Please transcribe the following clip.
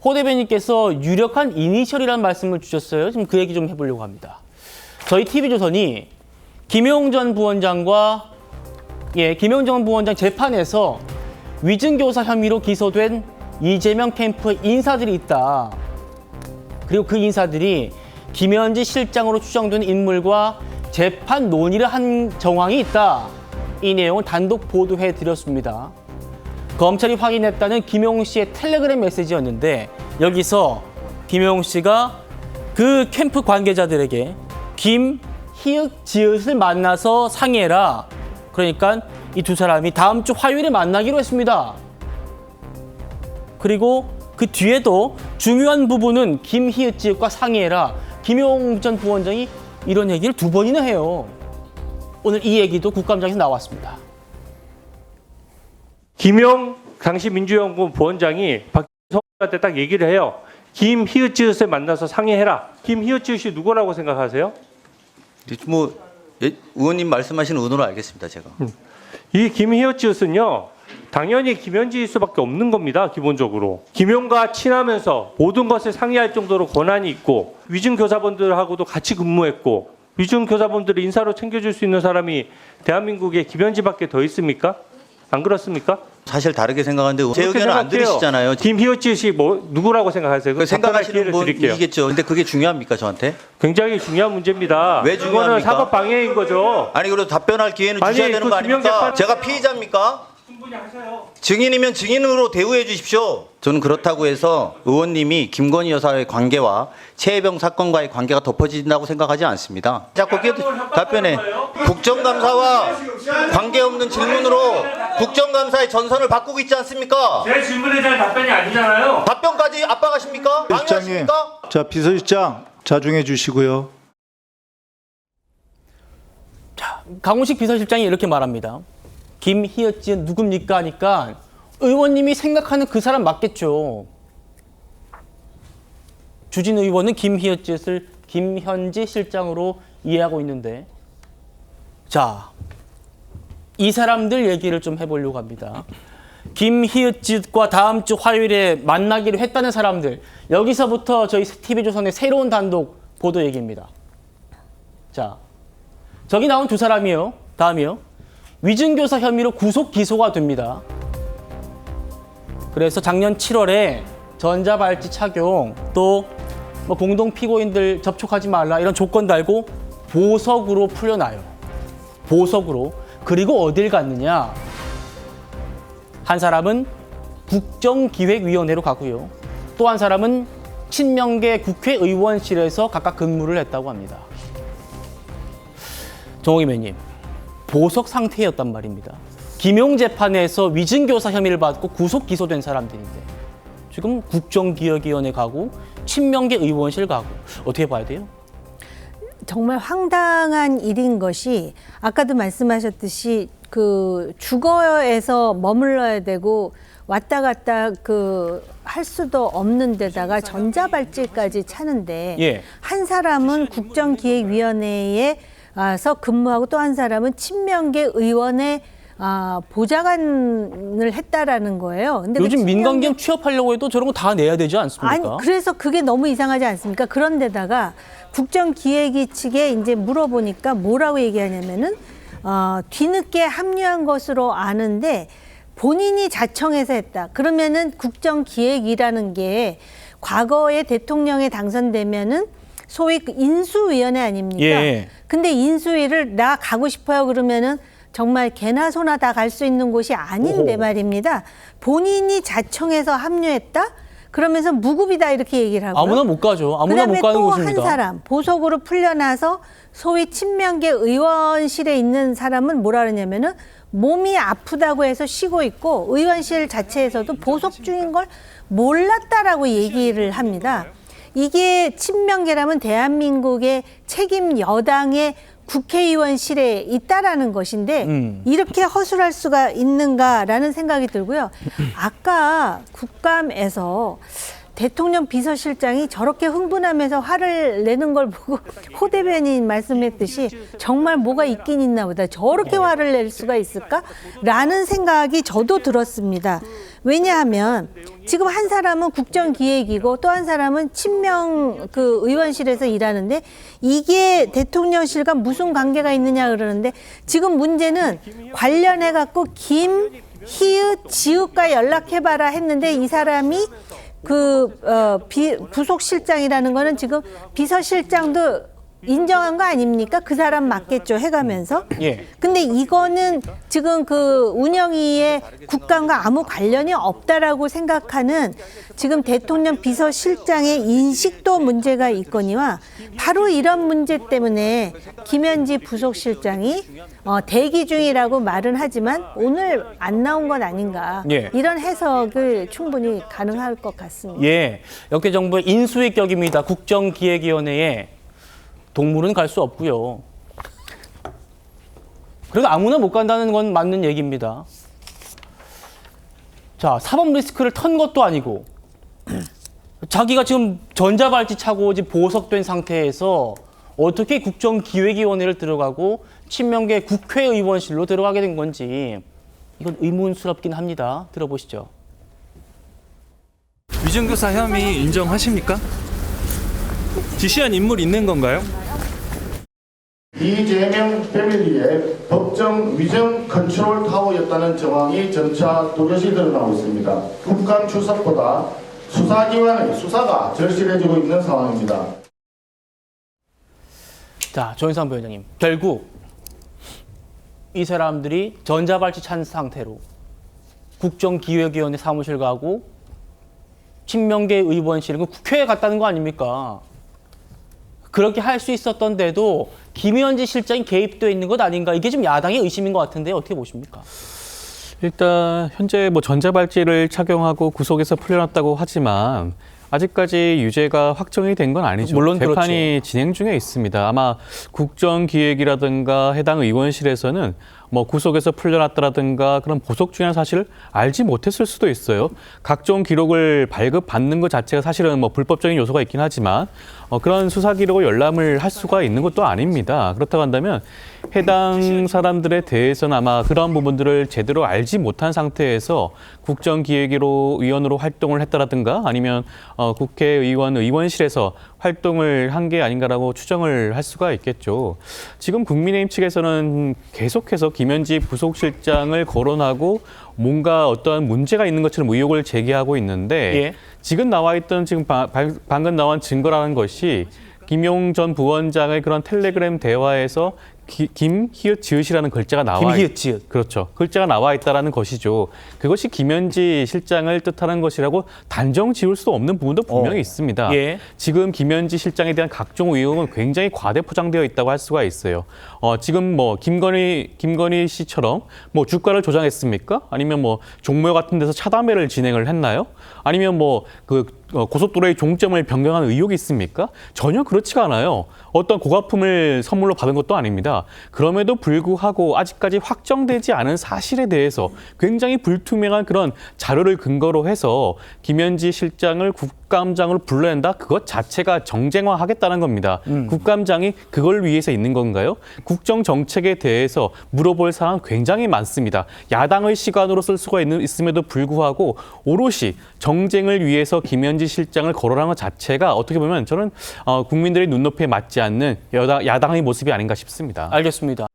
호 대변인께서 유력한 이니셜이라는 말씀을 주셨어요. 지금 그 얘기 좀 해보려고 합니다. 저희 TV조선이 김용 전 부원장과 김용 전 부원장 재판에서 위증교사 혐의로 기소된 이재명 캠프의 인사들이 있다. 그리고 그 인사들이 김현지 실장으로 추정되는 인물과 재판 논의를 한 정황이 있다. 이 내용을 단독 보도해드렸습니다. 검찰이 확인했다는 김용 씨의 텔레그램 메시지였는데 여기서 김용 씨가 그 캠프 관계자들에게 김, 히읗, 지읒을 만나서 상의해라. 그러니까 이 두 사람이 다음 주 화요일에 만나기로 했습니다. 그리고 그 뒤에도 중요한 부분은 김, 히읗, 지읒과 상의해라. 김용 전 부원장이 이런 얘기를 두 번이나 해요. 오늘 이 얘기도 국감장에서 나왔습니다. 김용 당시 민주연구원 부원장이 박정희한테 딱 얘기를 해요. 김, 히읗, 지읒을 만나서 상의해라. 김, 히읗, 지읒이 누구라고 생각하세요? 의원님 말씀하시는 의도로 알겠습니다, 제가. 이 김, 히읗, 지읒은요. 당연히 김현지일 수밖에 없는 겁니다. 기본적으로. 김용과 친하면서 모든 것을 상의할 정도로 권한이 있고 위증교사분들하고도 같이 근무했고 위증교사분들을 인사로 챙겨줄 수 있는 사람이 대한민국에 김현지밖에 더 있습니까? 안 그렇습니까? 사실 다르게 생각하는데 제 의견을 안 들으시잖아요. 김, 히읗, 지읒이 누구라고 생각하세요? 그 생각하시는 분이겠죠. 근데 그게 중요합니까, 저한테? 굉장히 중요한 문제입니다. 왜 이거는 중요합니까? 사법 방해인 거죠. 아니, 그래도 답변할 기회는 주셔야 되는 거 아닙니까? 제가 피의자입니까? 충분히 하세요. 증인이면 증인으로 대우해 주십시오. 저는 그렇다고 해서 의원님이 김건희 여사의 관계와 최혜병 사건과의 관계가 덮어진다고 생각하지 않습니다. 자꾸 답변해. 국정감사와 관계없는 질문으로 국정감사의 전선을 바꾸고 있지 않습니까? 제 질문에 대한 답변이 아니잖아요. 답변까지 압박하십니까? 실장님, 방해하십니까? 자 비서실장 자중해 주시고요. 자, 강훈식 비서실장이 이렇게 말합니다. 김, 히읗, 지읒 누굽니까 하니까 의원님이 생각하는 그 사람 맞겠죠. 주진 의원은 김, 히읗, 지읒을 김현지 실장으로 이해하고 있는데 자, 이 사람들 얘기를 좀 해보려고 합니다. 김, 히읗, 지읒과 다음 주 화요일에 만나기로 했다는 사람들 여기서부터 저희 TV조선의 새로운 단독 보도 얘기입니다. 자, 저기 나온 두 사람이요. 다음이요. 위증교사 혐의로 구속 기소가 됩니다. 그래서 작년 7월에 전자발찌 착용 또 뭐 공동 피고인들 접촉하지 말라 이런 조건 달고 보석으로 풀려나요. 보석으로. 그리고 어딜 갔느냐? 한 사람은 국정기획위원회로 가고요. 또 한 사람은 친명계 국회의원실에서 각각 근무를 했다고 합니다. 정옥 의원님. 보석 상태였단 말입니다. 김용 재판에서 위증교사 혐의를 받고 구속 기소된 사람들인데 지금 국정기획위원회 가고 친명계 의원실 가고 어떻게 봐야 돼요? 정말 황당한 일인 것이 아까도 말씀하셨듯이 그 주거에서 머물러야 되고 왔다 갔다 할 수도 없는 데다가 전자발찌까지 차는데 한 사람은 국정기획위원회에 서 근무하고 또 한 사람은 친명계 의원의 보좌관을 했다라는 거예요. 근데 요즘 민간기업 취업하려고 해도 저런 거 다 내야 되지 않습니까? 아니, 그래서 그게 너무 이상하지 않습니까? 그런데다가 국정기획위 측에 이제 물어보니까 뭐라고 얘기하냐면은 뒤늦게 합류한 것으로 아는데 본인이 자청해서 했다. 그러면은 국정기획위라는 게 과거에 대통령에 당선되면은 소위 인수위원회 아닙니까? 예. 근데 인수위를 나 가고 싶어요 그러면은 정말 개나 소나 다 갈 수 있는 곳이 아닌데 말입니다. 본인이 자청해서 합류했다? 그러면서 무급이다 이렇게 얘기를 하고요. 아무나 못 가죠. 아무나 못 가는 곳입니다. 그다음에 또 한 사람 보석으로 풀려나서 소위 친명계 의원실에 있는 사람은 뭐라 그러냐면은 몸이 아프다고 해서 쉬고 있고 의원실 자체에서도 보석 중인 걸 몰랐다라고 얘기를 합니다. 이게 친명계라면 대한민국의 책임 여당의 국회의원실에 있다라는 것인데 이렇게 허술할 수가 있는가라는 생각이 들고요. 아까 국감에서 대통령 비서실장이 저렇게 흥분하면서 화를 내는 걸 보고 호 대변인 말씀했듯이 정말 뭐가 있긴 있나 보다. 저렇게 화를 낼 수가 있을까? 라는 생각이 저도 들었습니다. 왜냐하면 지금 한 사람은 국정기획이고 또 한 사람은 친명 그 의원실에서 일하는데 이게 대통령실과 무슨 관계가 있느냐 그러는데 지금 문제는 관련해 갖고 김, 희읍, 지읍과 연락해봐라 했는데 이 사람이 부속실장이라는 거는 지금 비서실장도 인정한 거 아닙니까? 그 사람 맞겠죠, 해가면서. 예. 근데 이거는 지금 그 운영위의 국감과 아무 관련이 없다라고 생각하는 지금 대통령 비서실장의 인식도 문제가 있거니와 바로 이런 문제 때문에 김현지 부속실장이 대기 중이라고 말은 하지만 오늘 안 나온 건 아닌가. 예. 이런 해석을 충분히 가능할 것 같습니다. 예, 역대 정부의 인수위 격입니다. 국정기획위원회에 동물은 갈 수 없고요. 그래도 아무나 못 간다는 건 맞는 얘기입니다. 자, 사법 리스크를 턴 것도 아니고 자기가 지금 전자발찌 차고 지금 보석된 상태에서 어떻게 국정기획위원회를 들어가고 친명계 국회의원실로 들어가게 된 건지 이건 의문스럽긴 합니다. 들어보시죠. 위증교사 혐의 인정하십니까? 지시한 인물 있는 건가요? 이재명 패밀리의 법정 위정 컨트롤 타워였다는 정황이 점차 뚜렷이 드러나고 있습니다. 국감 출석보다 수사기관의 수사가 절실해지고 있는 상황입니다. 자, 조인상 부위원장님. 결국 이 사람들이 전자발찌 찬 상태로 국정기획위원회 사무실 가고 친명계 의원실은 국회에 갔다는 거 아닙니까? 그렇게 할 수 있었던데도 김현지 실장이 개입되어 있는 것 아닌가? 이게 좀 야당의 의심인 것 같은데 어떻게 보십니까? 일단 현재 뭐 전자발찌를 착용하고 구속에서 풀려났다고 하지만 아직까지 유죄가 확정이 된 건 아니죠. 물론 재판이 진행 중에 있습니다. 아마 국정기획이라든가 해당 의원실에서는 뭐 구속에서 풀려났다라든가 그런 보석 중요한 사실을 알지 못했을 수도 있어요. 각종 기록을 발급받는 것 자체가 사실은 뭐 불법적인 요소가 있긴 하지만 그런 수사 기록을 열람을 할 수가 있는 것도 아닙니다. 그렇다고 한다면 해당 사람들에 대해서는 아마 그런 부분들을 제대로 알지 못한 상태에서 국정기획위원으로 활동을 했다라든가 아니면 국회의원 의원실에서 활동을 한 게 아닌가라고 추정을 할 수가 있겠죠. 지금 국민의힘 측에서는 계속해서 김현지 부속실장을 거론하고 뭔가 어떠한 문제가 있는 것처럼 의혹을 제기하고 있는데 예. 지금 나와 있던 지금 방금 나온 증거라는 것이 김용 전 부원장의 그런 텔레그램 대화에서 김, 히읗, 지읒이라는 글자가 나와 김, 히읗, 지읒. 그렇죠. 글자가 나와 있다라는 것이죠. 그것이 김현지 실장을 뜻하는 것이라고 단정 지을 수 없는 부분도 분명히 있습니다. 예. 지금 김현지 실장에 대한 각종 의혹은 굉장히 과대포장되어 있다고 할 수가 있어요. 지금 뭐 김건희 씨처럼 뭐 주가를 조작했습니까? 아니면 뭐 종묘 같은 데서 차담회를 진행을 했나요? 아니면 뭐 고속도로의 종점을 변경하는 의혹이 있습니까? 전혀 그렇지가 않아요. 어떤 고가품을 선물로 받은 것도 아닙니다. 그럼에도 불구하고 아직까지 확정되지 않은 사실에 대해서 굉장히 불투명한 그런 자료를 근거로 해서 김현지 실장을 국감장으로 불러낸다? 그것 자체가 정쟁화하겠다는 겁니다. 국감장이 그걸 위해서 있는 건가요? 국정 정책에 대해서 물어볼 사항 굉장히 많습니다. 야당의 시간으로 쓸 수가 있음에도 불구하고 오롯이 정쟁을 위해서 김현지 실장을 거론한 것 자체가 어떻게 보면 저는 국민들의 눈높이에 맞지 않는 야당의 모습이 아닌가 싶습니다. 알겠습니다.